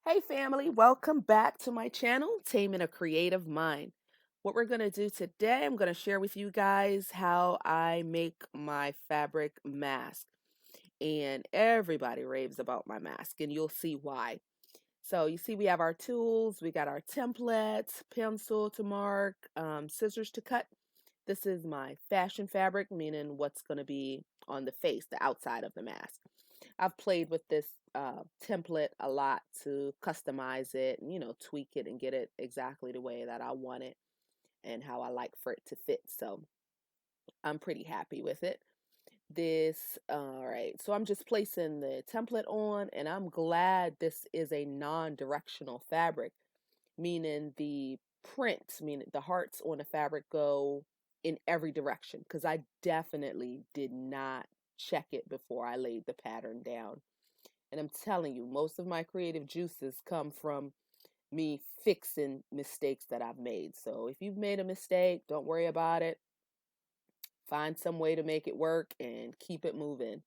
Hey family, welcome back to my channel, Taming a Creative Mind. What we're going to do today, I'm going to share with you guys how I make my fabric mask. And everybody raves about my mask, and you'll see why. So you see we have our tools, we got our templates, pencil to mark, scissors to cut. This is my fashion fabric, meaning what's going to be on the face, the outside of the mask. I've played with this template a lot to customize it and, tweak it and get it exactly the way that I want it and how I like for it to fit. So I'm pretty happy with it. All right, so I'm just placing the template on, and I'm glad this is a non-directional fabric, meaning the prints, meaning the hearts on the fabric go in every direction, because I definitely did not check it before I laid the pattern down. And I'm telling you, most of my creative juices come from me fixing mistakes that I've made. So if you've made a mistake, don't worry about it. Find some way to make it work and keep it moving.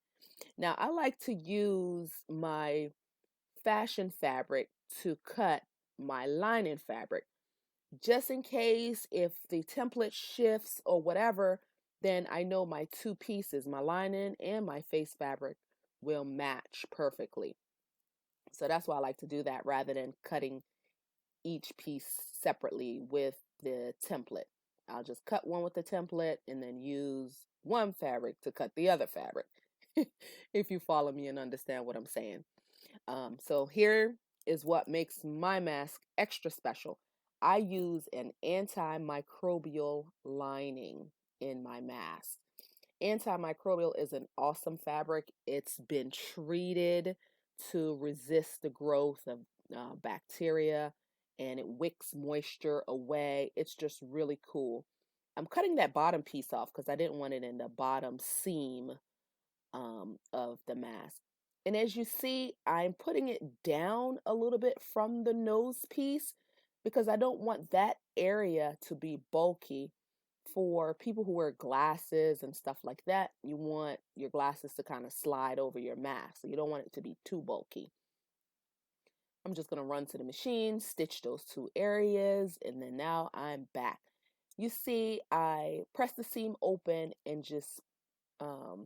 Now, I like to use my fashion fabric to cut my lining fabric. Just in case if the template shifts or whatever, then I know my two pieces, my lining and my face fabric, will match perfectly. So that's why I like to do that rather than cutting each piece separately with the template. I'll just cut one with the template and then use one fabric to cut the other fabric. If you follow me and understand what I'm saying. So here is what makes my mask extra special. I use an antimicrobial lining in my mask. Antimicrobial is an awesome fabric. It's been treated to resist the growth of bacteria, and it wicks moisture away. It's just really cool. I'm cutting that bottom piece off because I didn't want it in the bottom seam of the mask. And as you see, I'm putting it down a little bit from the nose piece because I don't want that area to be bulky. For people who wear glasses and stuff like that, you want your glasses to kind of slide over your mask. So you don't want it to be too bulky. I'm just going to run to the machine, stitch those two areas, and then now I'm back. You see, I press the seam open and just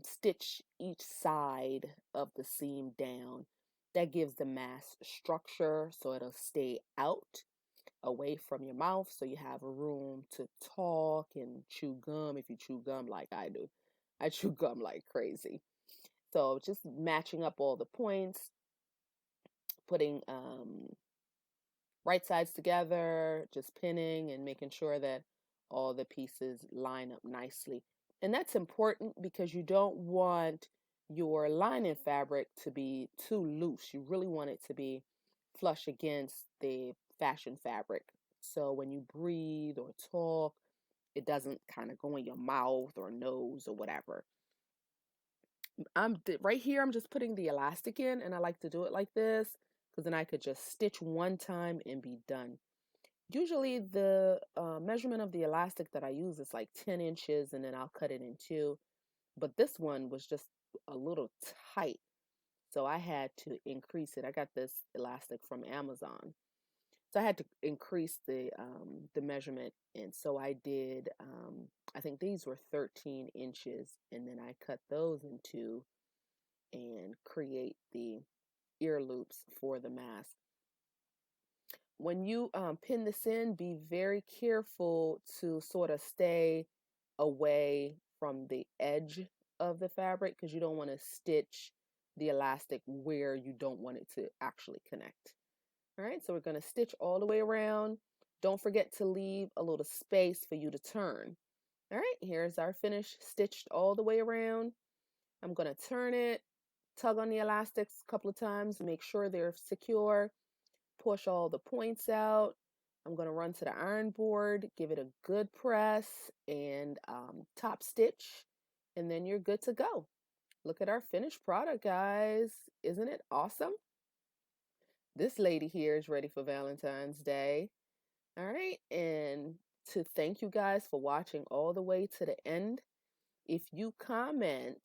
stitch each side of the seam down. That gives the mask structure so it'll stay out away from your mouth so you have room to talk and chew gum if you chew gum like I do. I chew gum like crazy. So just matching up all the points, putting right sides together, just pinning and making sure that all the pieces line up nicely. And that's important because you don't want your lining fabric to be too loose. You really want it to be flush against the fashion fabric. So when you breathe or talk, it doesn't kind of go in your mouth or nose or whatever. Right here, I'm just putting the elastic in, and I like to do it like this because then I could just stitch one time and be done. Usually the measurement of the elastic that I use is like 10 inches, and then I'll cut it in two. But this one was just a little tight, so I had to increase it. I got this elastic from Amazon. So I had to increase the measurement, and so I did. I think these were 13 inches, and then I cut those in two and create the ear loops for the mask. When you pin this in, be very careful to sort of stay away from the edge of the fabric because you don't want to stitch the elastic where you don't want it to actually connect. All right, so we're going to stitch all the way around. Don't forget to leave a little space for you to turn. All right, here's our finish stitched all the way around. I'm going to turn it, tug on the elastics a couple of times, make sure they're secure, push all the points out. I'm going to run to the iron board, give it a good press, and top stitch, and then you're good to go. Look at our finished product, guys. Isn't it awesome? This lady here is ready for Valentine's Day. All right, and to thank you guys for watching all the way to the end. If you comment